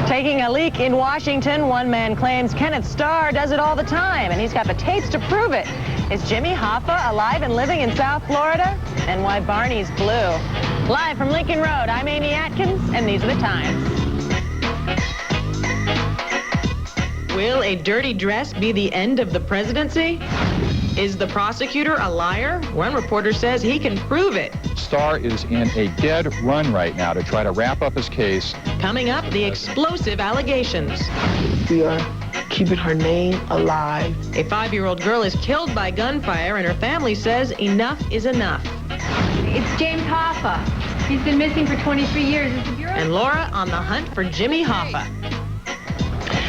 Taking a leak in Washington, one man claims Kenneth Starr does it all the time, and he's got the tapes to prove it. Is Jimmy Hoffa alive and living in South Florida? And why Barney's blue? Live from Lincoln Road, I'm Amy Atkins, and these are the times. Will a dirty dress be the end of the presidency? Is the prosecutor a liar? One reporter says he can prove it. Starr is in a dead run right now to try to wrap up his case. Coming up, the explosive allegations. We are keeping her name alive. A 5-year-old girl is killed by gunfire, and her family says enough is enough. It's James Hoffa. He's been missing for 23 years. Is the Bureau... And Laura on the hunt for Jimmy Hoffa.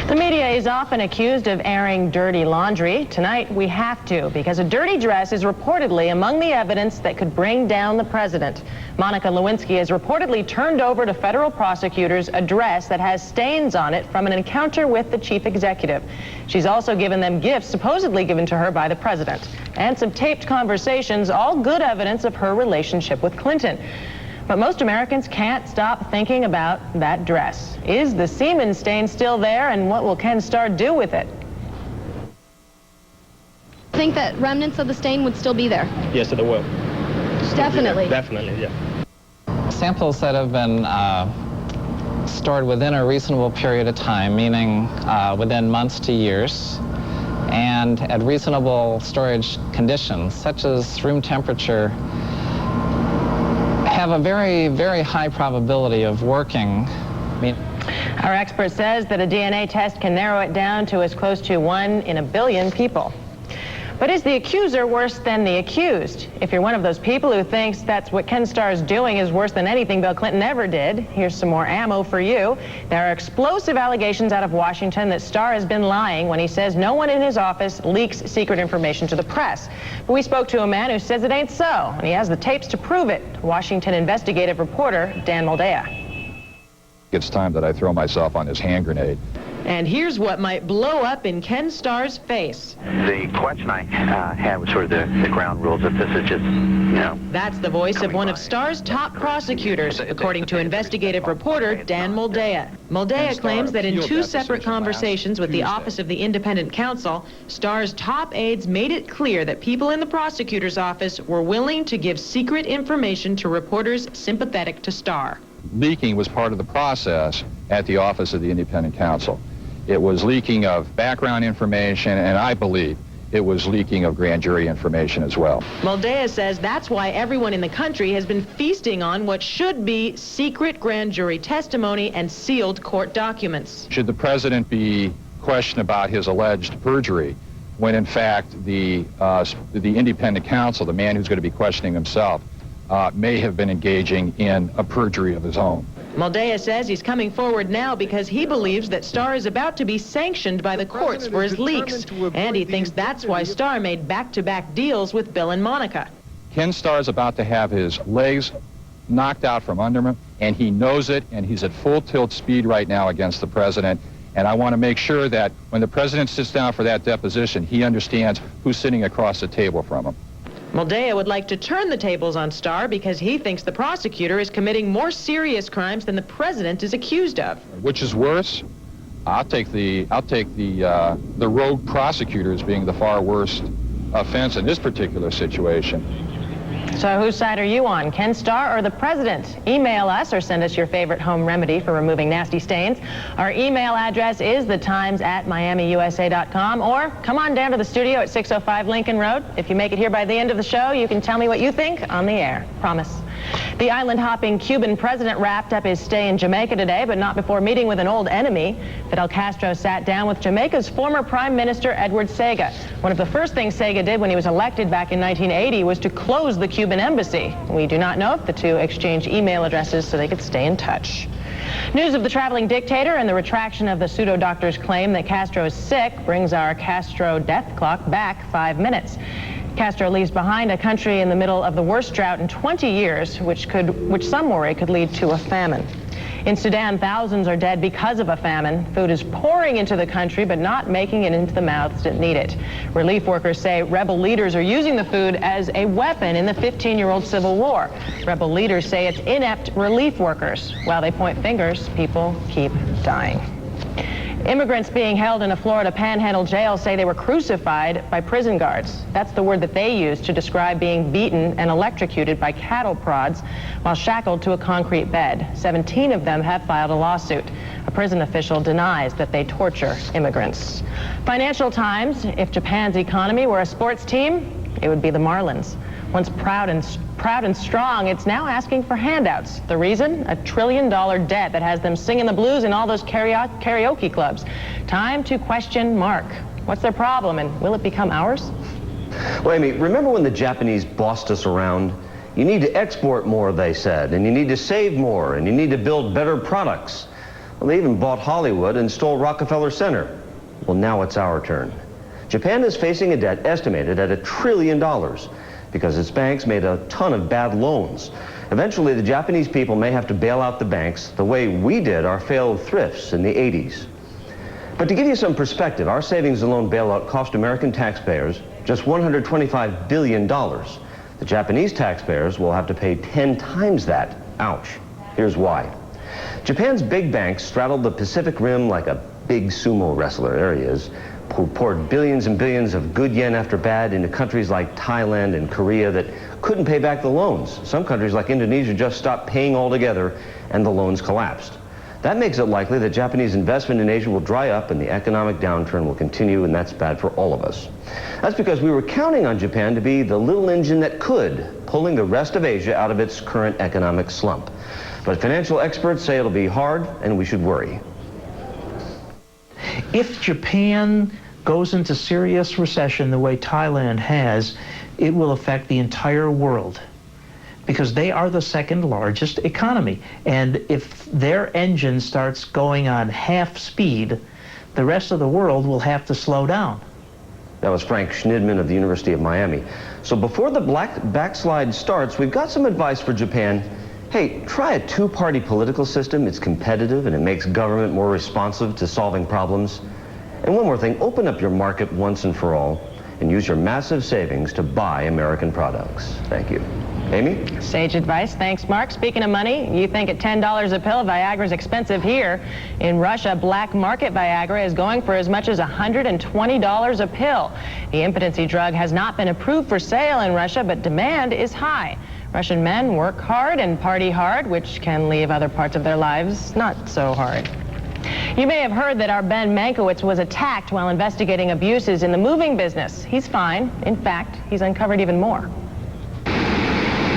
The media is often accused of airing dirty laundry. Tonight, we have to, because a dirty dress is reportedly among the evidence that could bring down the president. Monica Lewinsky has reportedly turned over to federal prosecutors a dress that has stains on it from an encounter with the chief executive. She's also given them gifts supposedly given to her by the president, and some taped conversations, all good evidence of her relationship with Clinton. But most Americans can't stop thinking about that dress. Is the semen stain still there, and what will Ken Starr do with it? I think that remnants of the stain would still be there. Yes, it will. Definitely. Yeah, definitely, yeah. Samples that have been stored within a reasonable period of time, meaning within months to years, and at reasonable storage conditions, such as room temperature, have a very, very high probability of working. Our expert says that a DNA test can narrow it down to as close to 1 in a billion people. But is the accuser worse than the accused? If you're one of those people who thinks that's what Ken Starr is doing is worse than anything Bill Clinton ever did, here's some more ammo for you. There are explosive allegations out of Washington that Starr has been lying when he says no one in his office leaks secret information to the press. But we spoke to a man who says it ain't so, and he has the tapes to prove it. Washington investigative reporter Dan Moldea. It's time that I throw myself on this hand grenade. And here's what might blow up in Ken Starr's face. The question I had was sort of the ground rules. If this is just, you know... That's the voice of one of Starr's top prosecutors, according to investigative reporter Dan Moldea. Moldea claims that in 2 separate conversations with the Office of the Independent Counsel, Starr's top aides made it clear that people in the prosecutor's office were willing to give secret information to reporters sympathetic to Starr. Leaking was part of the process at the Office of the Independent Counsel. It was leaking of background information, and I believe it was leaking of grand jury information as well. Moldea says that's why everyone in the country has been feasting on what should be secret grand jury testimony and sealed court documents. Should the president be questioned about his alleged perjury, when in fact the independent counsel, the man who's going to be questioning himself, may have been engaging in a perjury of his own? Moldea says he's coming forward now because he believes that Starr is about to be sanctioned by the courts for his leaks, and he thinks that's why Starr made back-to-back deals with Bill and Monica. Ken Starr is about to have his legs knocked out from under him, and he knows it, and he's at full tilt speed right now against the president. And I want to make sure that when the president sits down for that deposition, he understands who's sitting across the table from him. Moldea would like to turn the tables on Starr because he thinks the prosecutor is committing more serious crimes than the president is accused of. Which is worse? I'll take the rogue prosecutor as being the far worst offense in this particular situation. So whose side are you on, Ken Starr or the president? Email us or send us your favorite home remedy for removing nasty stains. Our email address is thetimes@miamiusa.com, or come on down to the studio at 605 Lincoln Road. If you make it here by the end of the show, you can tell me what you think on the air. Promise. The island-hopping Cuban president wrapped up his stay in Jamaica today, but not before meeting with an old enemy. Fidel Castro sat down with Jamaica's former Prime Minister Edward Sega. One of the first things Sega did when he was elected back in 1980 was to close the Cuban embassy. We do not know if the two exchanged email addresses so they could stay in touch. News of the traveling dictator and the retraction of the pseudo-doctor's claim that Castro is sick brings our Castro death clock back 5 minutes. Castro leaves behind a country in the middle of the worst drought in 20 years, which some worry could lead to a famine. In Sudan, thousands are dead because of a famine. Food is pouring into the country, but not making it into the mouths that need it. Relief workers say rebel leaders are using the food as a weapon in the 15-year-old civil war. Rebel leaders say it's inept relief workers. While they point fingers, people keep dying. Immigrants being held in a Florida Panhandle jail say they were crucified by prison guards. That's the word that they use to describe being beaten and electrocuted by cattle prods while shackled to a concrete bed. 17 of them have filed a lawsuit. A prison official denies that they torture immigrants. Financial Times, if Japan's economy were a sports team, it would be the Marlins. Once proud and strong, it's now asking for handouts. The reason? $1 trillion debt that has them singing the blues in all those karaoke clubs. Time to question Mark. What's their problem, and will it become ours? Well, Amy, remember when the Japanese bossed us around? You need to export more, they said, and you need to save more, and you need to build better products. Well, they even bought Hollywood and stole Rockefeller Center. Well, now it's our turn. Japan is facing a debt estimated at $1 trillion because its banks made a ton of bad loans. Eventually, the Japanese people may have to bail out the banks the way we did our failed thrifts in the 80s. But to give you some perspective, our savings and loan bailout cost American taxpayers just $125 billion. The Japanese taxpayers will have to pay 10 times that. Ouch. Here's why. Japan's big banks straddled the Pacific Rim like a big sumo wrestler. There he is. Who poured billions and billions of good yen after bad into countries like Thailand and Korea that couldn't pay back the loans. Some countries like Indonesia just stopped paying altogether and the loans collapsed. That makes it likely that Japanese investment in Asia will dry up and the economic downturn will continue, and that's bad for all of us. That's because we were counting on Japan to be the little engine that could, pulling the rest of Asia out of its current economic slump. But financial experts say it'll be hard and we should worry. If Japan goes into serious recession the way Thailand has, it will affect the entire world because they are the second largest economy. And if their engine starts going on half speed, the rest of the world will have to slow down. That was Frank Schnidman of the University of Miami. So before the backslide starts, we've got some advice for Japan. Hey, try a two-party political system. It's competitive and it makes government more responsive to solving problems. And one more thing, open up your market once and for all and use your massive savings to buy American products. Thank you. Amy? Sage advice. Thanks, Mark. Speaking of money, you think at $10 a pill, Viagra's expensive here. In Russia, black market Viagra is going for as much as $120 a pill. The impotency drug has not been approved for sale in Russia, but demand is high. Russian men work hard and party hard, which can leave other parts of their lives not so hard. You may have heard that our Ben Mankiewicz was attacked while investigating abuses in the moving business. He's fine. In fact, he's uncovered even more.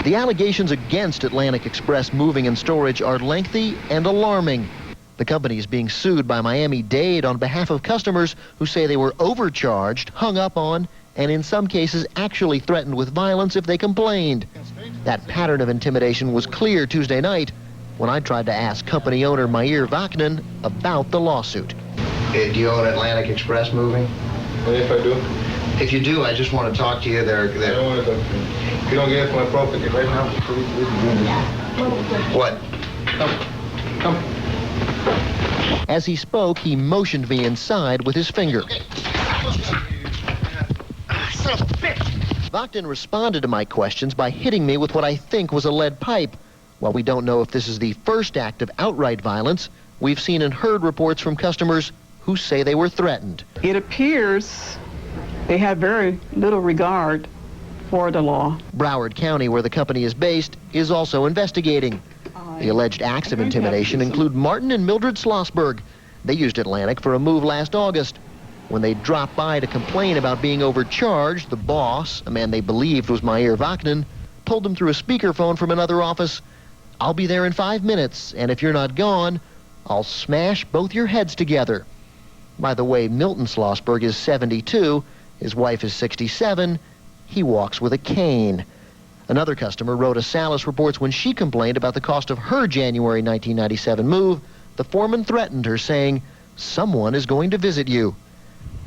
The allegations against Atlantic Express Moving and Storage are lengthy and alarming. The company is being sued by Miami-Dade on behalf of customers who say they were overcharged, hung up on, and in some cases actually threatened with violence if they complained. That pattern of intimidation was clear Tuesday night when I tried to ask company owner Meir Vaknin about the lawsuit. Do you own Atlantic Express Moving? Well, if I do. If you do, I just want to talk to you. I don't want to talk to you. If you don't get my property right now, what? Come. As he spoke, he motioned me inside with his finger. Son of a bitch! Vaknin responded to my questions by hitting me with what I think was a lead pipe. While we don't know if this is the first act of outright violence, we've seen and heard reports from customers who say they were threatened. It appears they have very little regard for the law. Broward County, where the company is based, is also investigating. The alleged acts of intimidation include Martin and Mildred Schlossberg. They used Atlantic for a move last August. When they dropped by to complain about being overcharged, the boss, a man they believed was Meir Vaknin, told them through a speakerphone from another office, "I'll be there in 5 minutes, and if you're not gone, I'll smash both your heads together." By the way, Milton Schlossberg is 72, his wife is 67, he walks with a cane. Another customer, Rhoda Salas, reports when she complained about the cost of her January 1997 move, the foreman threatened her, saying, "Someone is going to visit you."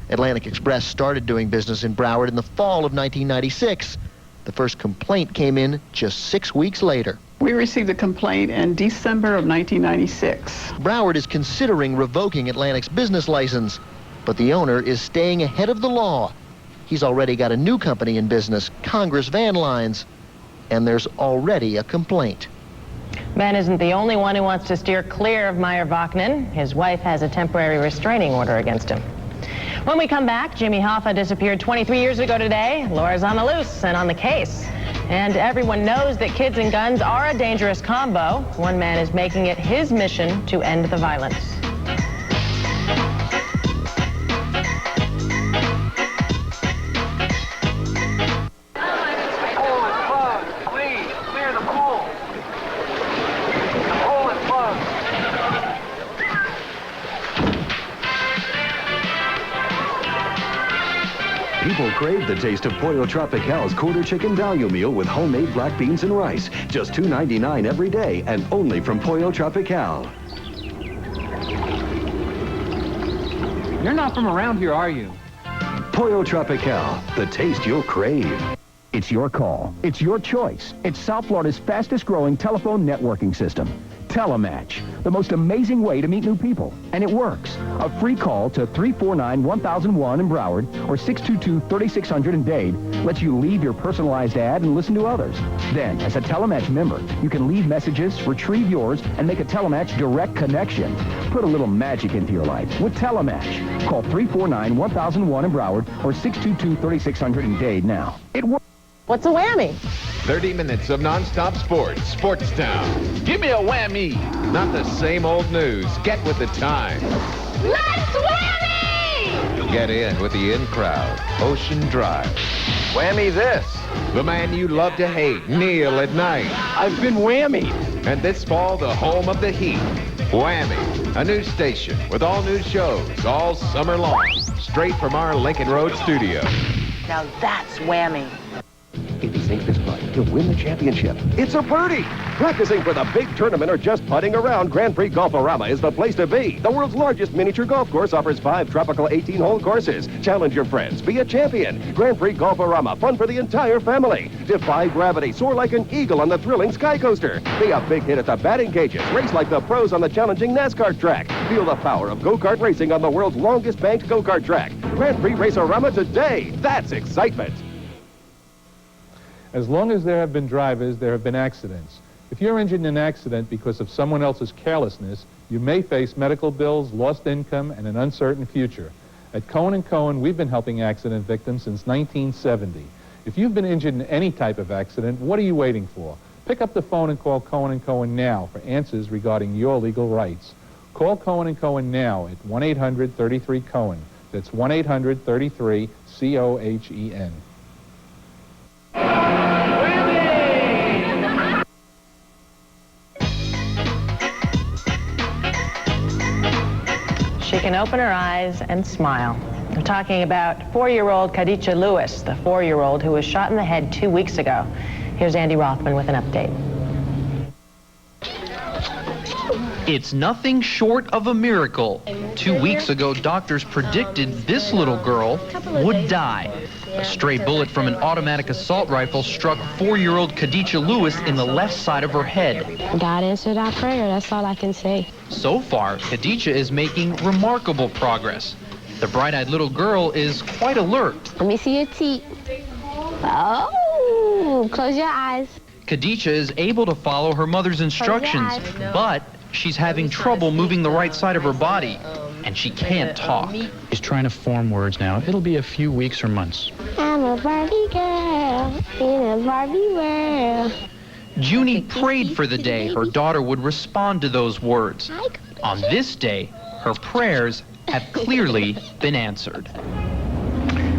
Atlantic Express started doing business in Broward in the fall of 1996. The first complaint came in just 6 weeks later. We received a complaint in December of 1996. Broward is considering revoking Atlantic's business license, but the owner is staying ahead of the law. He's already got a new company in business, Congress Van Lines, and there's already a complaint. Ben isn't the only one who wants to steer clear of Meyer Vachnin. His wife has a temporary restraining order against him. When we come back, Jimmy Hoffa disappeared 23 years ago today. Laura's on the loose and on the case. And everyone knows that kids and guns are a dangerous combo. One man is making it his mission to end the violence. People crave the taste of Pollo Tropical's quarter chicken value meal with homemade black beans and rice. Just $2.99 every day and only from Pollo Tropical. You're not from around here, are you? Pollo Tropical, the taste you'll crave. It's your call. It's your choice. It's South Florida's fastest growing telephone networking system. Telematch, the most amazing way to meet new people. And it works. A free call to 349-1001 in Broward or 622-3600 in Dade lets you leave your personalized ad and listen to others. Then, as a Telematch member, you can leave messages, retrieve yours, and make a Telematch direct connection. Put a little magic into your life with Telematch. Call 349-1001 in Broward or 622-3600 in Dade now. It works. What's a whammy? 30 minutes of nonstop sports. Sports Town. Give me a whammy. Not the same old news. Get with the times. Let's whammy! Get in with the in crowd. Ocean Drive. Whammy this. The man you love to hate, Neil at night. I've been whammied. And this fall, the home of the Heat. Whammy. A new station with all new shows all summer long. Straight from our Lincoln Road studio. Now that's whammy. If he sinks this putt, he'll win the championship. It's a birdie! Practicing for the big tournament or just putting around, Grand Prix Golf-O-Rama is the place to be. The world's largest miniature golf course offers 5 tropical 18-hole courses. Challenge your friends. Be a champion. Grand Prix Golf-O-Rama. Fun for the entire family. Defy gravity. Soar like an eagle on the thrilling Sky Coaster. Be a big hit at the batting cages. Race like the pros on the challenging NASCAR track. Feel the power of go-kart racing on the world's longest banked go-kart track. Grand Prix Race-O-Rama today. That's excitement. As long as there have been drivers, there have been accidents. If you're injured in an accident because of someone else's carelessness, you may face medical bills, lost income, and an uncertain future. At Cohen & Cohen, we've been helping accident victims since 1970. If you've been injured in any type of accident, what are you waiting for? Pick up the phone and call Cohen & Cohen now for answers regarding your legal rights. Call Cohen & Cohen now at 1-800-33-COHEN. That's 1-800-33-COHEN. She can open her eyes and smile. I'm talking about 4-year-old Khadijah Lewis, the 4-year-old who was shot in the head 2 weeks ago. Here's Andy Rothman with an update. It's nothing short of a miracle. 2 weeks ago, doctors predicted this little girl would die. A stray bullet from an automatic assault rifle struck 4-year-old Khadijah Lewis in the left side of her head. God answered our prayer, that's all I can say. So far, Khadijah is making remarkable progress. The bright-eyed little girl is quite alert. Let me see your teeth. Oh, close your eyes. Khadijah is able to follow her mother's instructions, but she's having trouble moving the right side of her body, and she can't talk. She's trying to form words now. It'll be a few weeks or months. I'm a Barbie girl in a Barbie world. Junie prayed for the day her daughter would respond to those words. On this day, her prayers have clearly been answered.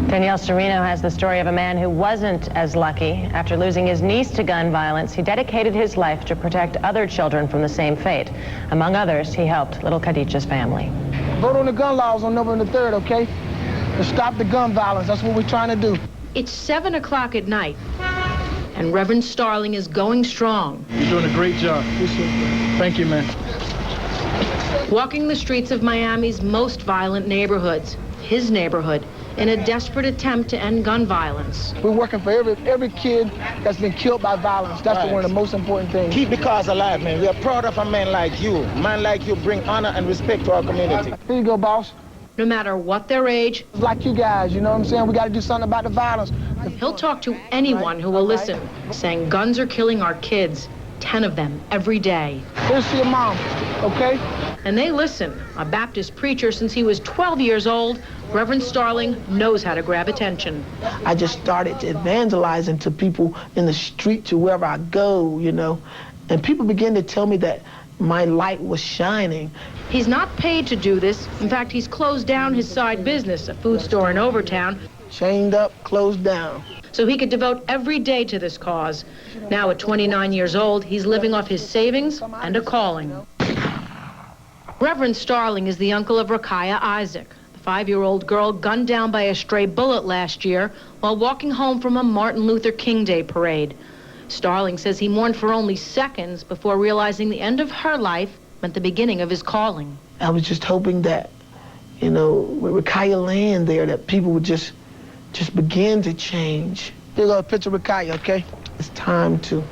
Danielle Serino has the story of a man who wasn't as lucky. After losing his niece to gun violence, he dedicated his life to protect other children from the same fate. Among others, he helped little Khadijah's family. Vote on the gun laws on November 3rd, okay? To stop the gun violence. That's what we're trying to do. It's 7 o'clock at night, and Reverend Starling is going strong. You're doing a great job. Thank you, man. Walking the streets of Miami's most violent neighborhoods, his neighborhood in a desperate attempt to end gun violence. We're working for every kid that's been killed by violence. That's one of the most important things. Keep the cause alive, man. We are proud of a man like you. A man like you bring honor and respect to our community. Here you go, boss. No matter what their age, like you guys, you know what I'm saying? We got to do something about the violence. He'll talk to anyone who will listen, saying guns are killing our kids, 10 of them every day. Here's your mom, okay? And they listen. A Baptist preacher since he was 12 years old, Reverend Starling knows how to grab attention. I just started evangelizing to people in the street, to wherever I go, you know, and people began to tell me that my light was shining. He's not paid to do this. In fact, he's closed down his side business, a food store in Overtown. Chained up, closed down. So he could devote every day to this cause. Now at 29 years old, he's living off his savings and a calling. Reverend Starling is the uncle of Rakaya Isaac, the 5-year-old girl gunned down by a stray bullet last year while walking home from a Martin Luther King Day parade. Starling says he mourned for only seconds before realizing the end of her life meant the beginning of his calling. I was just hoping that, you know, with Rakaya land there, that people would just begin to change. Here's a picture of Rakaya, okay? It's time to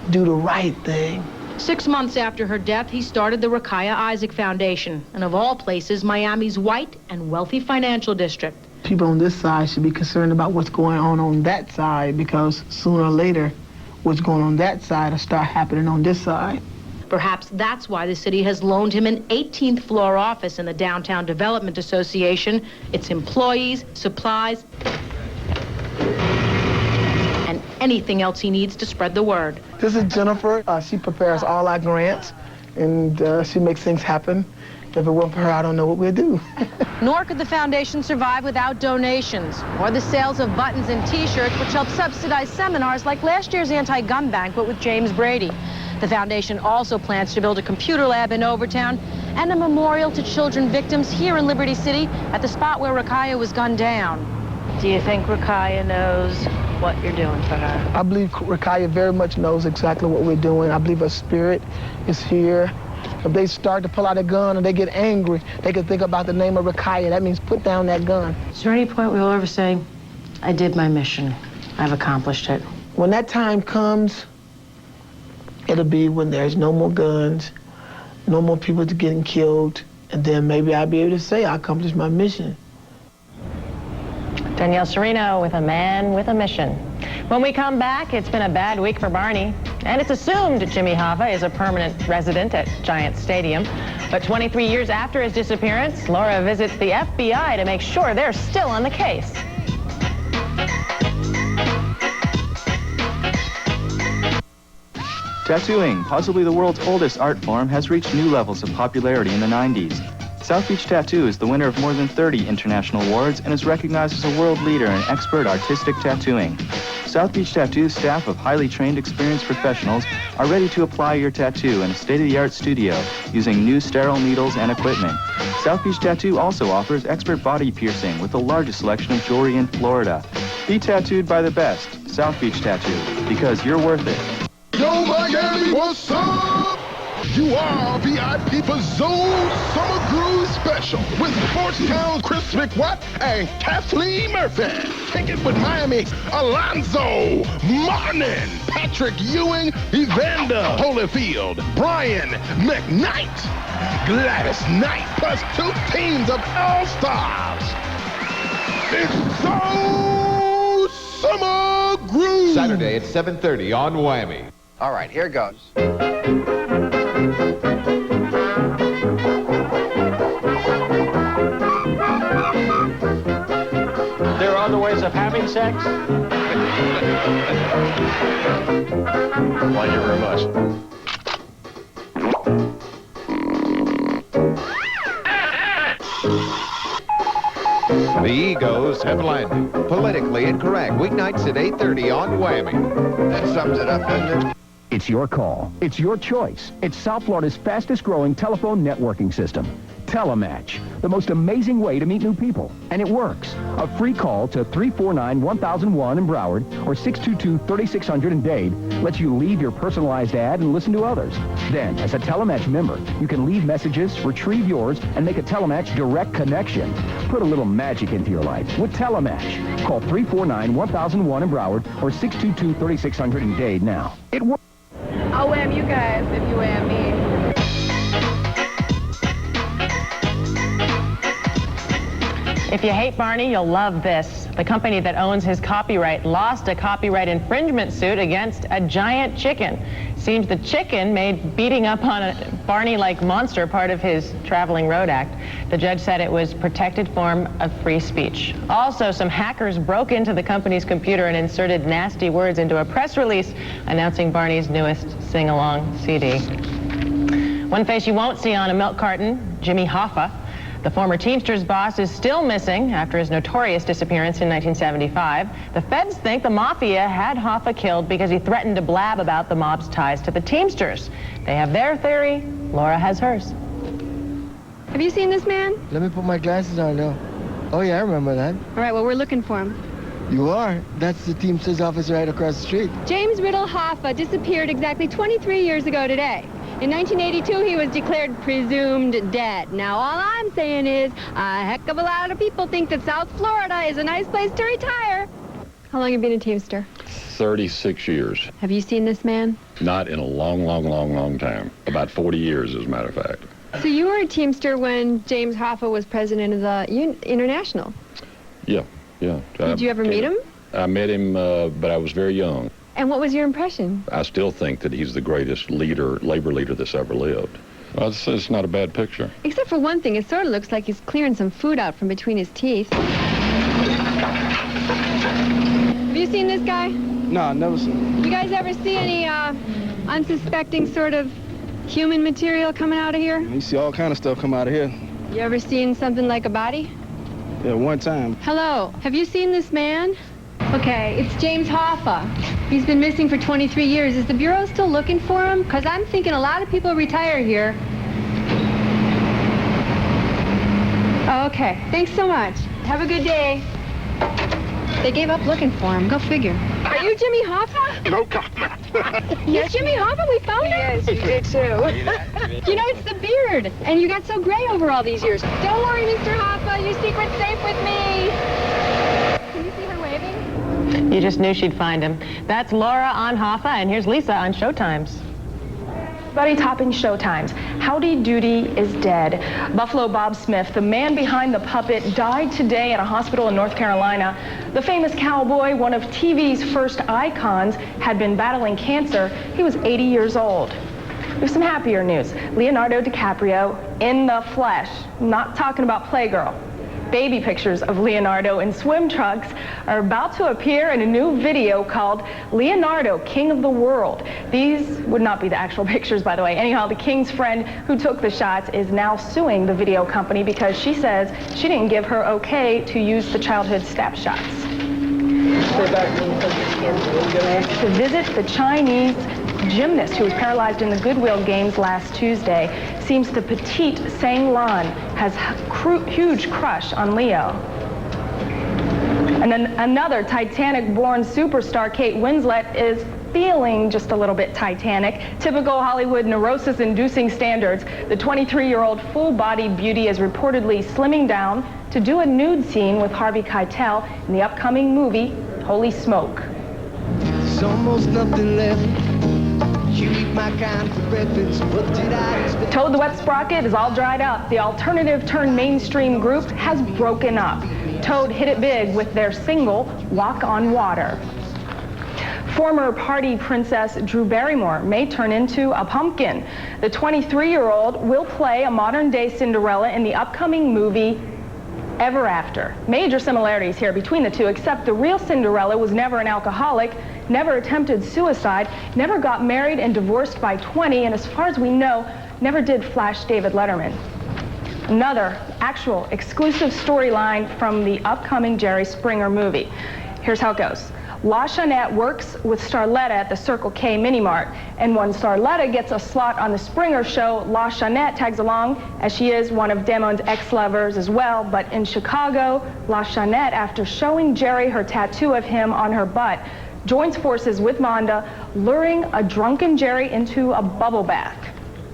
do the right thing. 6 months after her death, he started the Rakaya Isaac Foundation, and of all places, Miami's white and wealthy financial district. People on this side should be concerned about what's going on that side, because sooner or later, what's going on that side will start happening on this side. Perhaps that's why the city has loaned him an 18th floor office in the Downtown Development Association, its employees, supplies, and anything else he needs to spread the word. This is Jennifer. She prepares all our grants, and she makes things happen. If it weren't for her, I don't know what we'd do. Nor could the foundation survive without donations or the sales of buttons and T-shirts, which help subsidize seminars like last year's anti-gun banquet with James Brady. The foundation also plans to build a computer lab in Overtown and a memorial to children victims here in Liberty City at the spot where Rakaya was gunned down. Do you think Rakaya knows what you're doing for her? I believe Rakaya very much knows exactly what we're doing. I believe her spirit is here. If they start to pull out a gun and they get angry, they can think about the name of Rakaya. That means put down that gun. Is there any point we'll ever say, I did my mission, I've accomplished it? When that time comes, it'll be when there's no more guns, no more people getting killed, and then maybe I'll be able to say I accomplished my mission. Danielle Serino with a man with a mission. When we come back, it's been a bad week for Barney, and it's assumed Jimmy Hoffa is a permanent resident at Giant Stadium. But 23 years after his disappearance, Laura visits the FBI to make sure they're still on the case. Tattooing, possibly the world's oldest art form, has reached new levels of popularity in the 90s. South Beach Tattoo is the winner of more than 30 international awards and is recognized as a world leader in expert artistic tattooing. South Beach Tattoo's staff of highly trained, experienced professionals are ready to apply your tattoo in a state-of-the-art studio using new sterile needles and equipment. South Beach Tattoo also offers expert body piercing with the largest selection of jewelry in Florida. Be tattooed by the best, South Beach Tattoo, because you're worth it. Yo, Miami, what's up? You are VIP for Zone Summer Groove Special with Sportstown's Chris McWatt and Kathleen Murphy. Tickets with Miami, Alonzo, Martin, Patrick Ewing, Evander Holyfield, Brian McKnight, Gladys Knight, plus 2 teams of All-Stars. It's Zone Summer Groove. Saturday at 7:30 on WAMI. All right, here it goes. There are other ways of having sex? Thank you very much. The egos have landed. Politically incorrect. Weeknights at 8:30 on WAMI. That sums it up, doesn't it? It's your call. It's your choice. It's South Florida's fastest growing telephone networking system. Telematch, the most amazing way to meet new people. And it works. A free call to 349-1001 in Broward or 622-3600 in Dade lets you leave your personalized ad and listen to others. Then, as a Telematch member, you can leave messages, retrieve yours, and make a Telematch direct connection. Put a little magic into your life with Telematch. Call 349-1001 in Broward or 622-3600 in Dade now. It works. I'll wham you guys if you wham me. If you hate Barney, you'll love this. The company that owns his copyright lost a copyright infringement suit against a giant chicken. Seems the chicken made beating up on a Barney-like monster part of his traveling road act. The judge said it was protected form of free speech. Also, some hackers broke into the company's computer and inserted nasty words into a press release announcing Barney's newest sing-along CD. One face you won't see on a milk carton, Jimmy Hoffa. The former Teamsters boss is still missing after his notorious disappearance in 1975. The feds think the mafia had Hoffa killed because he threatened to blab about the mob's ties to the Teamsters. They have their theory. Laura has hers. Have you seen this man? Let me put my glasses on now. Oh yeah, I remember that. All right, well, we're looking for him. You are? That's the Teamsters office right across the street. James Riddle Hoffa disappeared exactly 23 years ago today. In 1982, he was declared presumed dead. Now, all I'm saying is, a heck of a lot of people think that South Florida is a nice place to retire. How long have you been a Teamster? 36 years. Have you seen this man? Not in a long time. About 40 years, as a matter of fact. So you were a Teamster when James Hoffa was president of the International? Yeah. Did you ever meet him? I met him, but I was very young. And what was your impression? I still think that he's the greatest labor leader that's ever lived. Well, it's not a bad picture. Except for one thing, it sort of looks like he's clearing some food out from between his teeth. Have you seen this guy? No, never seen him. You guys ever see any unsuspecting sort of human material coming out of here? You see all kind of stuff come out of here. You ever seen something like a body? Yeah, one time. Hello, have you seen this man? Okay, it's James Hoffa. He's been missing for 23 years. Is the Bureau still looking for him? Because I'm thinking a lot of people retire here. Okay, thanks so much. Have a good day. They gave up looking for him. Go figure. Are you Jimmy Hoffa? No comment. Yes, Jimmy Hoffa, we found him. Yes, you did too. You know, it's the beard. And you got so gray over all these years. Don't worry, Mr. Hoffa. Your secret's safe with me. Can you see her waving? You just knew she'd find him. That's Laura on Hoffa, and here's Lisa on Showtimes. Buddy-topping Showtimes. Howdy Doody is dead. Buffalo Bob Smith, the man behind the puppet, died today at a hospital in North Carolina. The famous cowboy, one of TV's first icons, had been battling cancer. He was 80 years old. We have some happier news. Leonardo DiCaprio in the flesh. Not talking about Playgirl. Baby pictures of Leonardo in swim trunks are about to appear in a new video called Leonardo, King of the World. These would not be the actual pictures, by the way. Anyhow, the King's friend who took the shots is now suing the video company because she says she didn't give her okay to use the childhood snapshots. To visit the Chinese gymnast who was paralyzed in the Goodwill Games last Tuesday. Seems the petite Sang Lan has huge crush on Leo. And then another Titanic-born superstar, Kate Winslet, is feeling just a little bit Titanic. Typical Hollywood neurosis-inducing standards. The 23-year-old full-body beauty is reportedly slimming down to do a nude scene with Harvey Keitel in the upcoming movie, Holy Smoke. There's almost nothing left. You eat my kind for breakfast. What did I expect? Toad the Wet Sprocket is all dried up. The alternative-turned-mainstream group has broken up. Toad hit it big with their single, Walk on Water. Former party princess Drew Barrymore may turn into a pumpkin. The 23-year-old will play a modern-day Cinderella in the upcoming movie Ever After. Major similarities here between the two, except the real Cinderella was never an alcoholic, never attempted suicide, never got married and divorced by 20, and as far as we know, never did flash David Letterman. Another actual exclusive storyline from the upcoming Jerry Springer movie. Here's how it goes. La Chanette works with Starletta at the Circle K Mini Mart. And when Starletta gets a slot on the Springer show, La Chanette tags along, as she is one of Damon's ex-lovers as well. But in Chicago, La Chanette, after showing Jerry her tattoo of him on her butt, joins forces with Monda, luring a drunken Jerry into a bubble bath.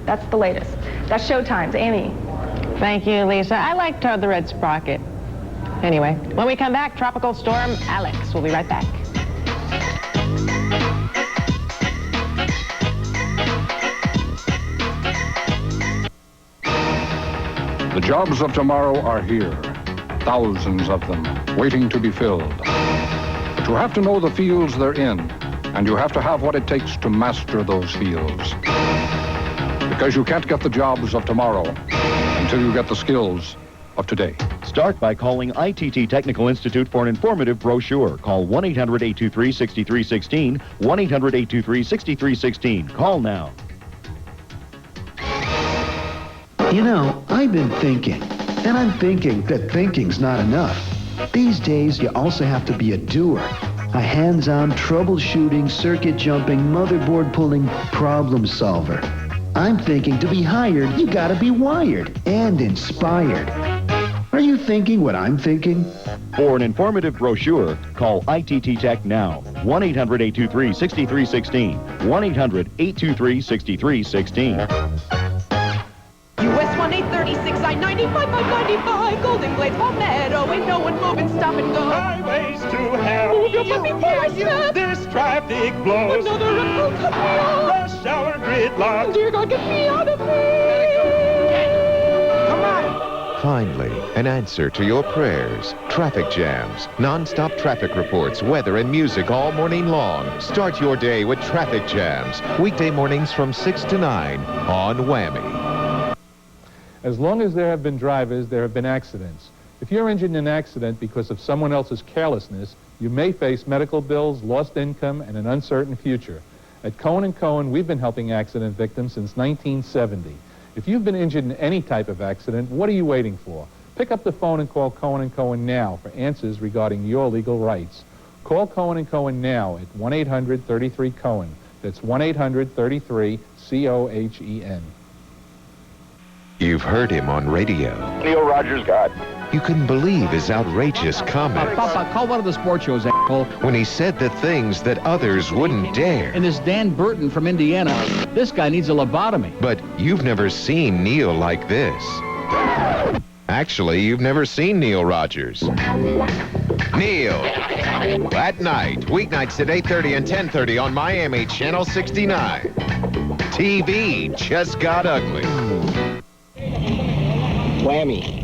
That's the latest. That's Showtime's Amy. Thank you, Lisa. I liked the red sprocket. Anyway, when we come back, Tropical Storm Alex. We'll be right back. The jobs of tomorrow are here. Thousands of them, waiting to be filled. But you have to know the fields they're in, and you have to have what it takes to master those fields. Because you can't get the jobs of tomorrow until you get the skills of today. Start by calling ITT Technical Institute for an informative brochure. Call 1-800-823-6316, 1-800-823-6316. Call now. You know, I've been thinking, and I'm thinking that thinking's not enough. These days, you also have to be a doer. A hands-on, troubleshooting, circuit jumping, motherboard pulling problem solver. I'm thinking to be hired, you gotta be wired and inspired. Are you thinking what I'm thinking? For an informative brochure, call ITT Tech now. 1-800-823-6316. 1-800-823-6316. US 1836, I-95, 595, Golden Glades, Palmetto, ain't no one moving, stop and go. Highways to hell. Move your puppy before I snap. This traffic blows. Another wreck will cut me off. Rush hour gridlock. Dear God, get me out of here. Come on. Finally, an answer to your prayers. Traffic jams, non-stop traffic reports, weather and music all morning long. Start your day with traffic jams. Weekday mornings from 6 to 9 on WAMI. As long as there have been drivers, there have been accidents. If you're injured in an accident because of someone else's carelessness, you may face medical bills, lost income, and an uncertain future. At Cohen & Cohen, we've been helping accident victims since 1970. If you've been injured in any type of accident, what are you waiting for? Pick up the phone and call Cohen & Cohen now for answers regarding your legal rights. Call Cohen & Cohen now at 1-800-33-COHEN. That's 1-800-33-COHEN. You've heard him on radio. Neil Rogers God. You couldn't believe his outrageous comments. Papa, call one of the sports shows, asshole. When he said the things that others wouldn't dare. And this Dan Burton from Indiana, this guy needs a lobotomy. But you've never seen Neil like this. Actually, you've never seen Neil Rogers. Neil, at night, weeknights at 8:30 and 10:30 on Miami Channel 69. TV just got ugly. WAMI.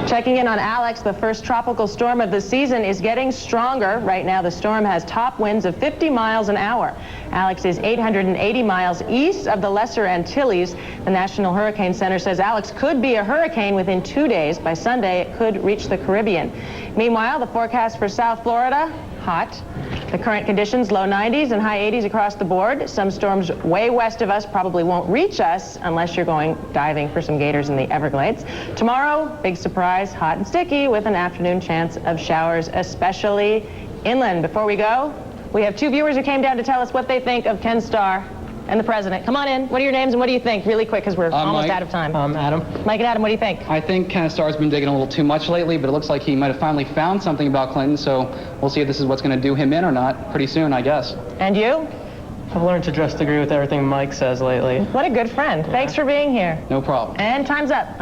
Checking in on Alex, the first tropical storm of the season is getting stronger. Right now, the storm has top winds of 50 miles an hour. Alex is 880 miles east of the Lesser Antilles. The National Hurricane Center says Alex could be a hurricane within 2 days. By Sunday, it could reach the Caribbean. Meanwhile, the forecast for South Florida, hot. The current conditions, low 90s and high 80s across the board. Some storms way west of us probably won't reach us unless you're going diving for some gators in the Everglades. Tomorrow, big surprise, hot and sticky with an afternoon chance of showers, especially inland. Before we go, we have two viewers who came down to tell us what they think of Ken Starr and the president. Come on in. What are your names and what do you think? Really quick, because we're almost out of time. Adam. Mike and Adam, what do you think? I think Ken Starr's been digging a little too much lately, but it looks like he might have finally found something about Clinton, so we'll see if this is what's going to do him in or not pretty soon, I guess. And you? I've learned to just agree with everything Mike says lately. What a good friend. Thanks for being here. No problem. And time's up.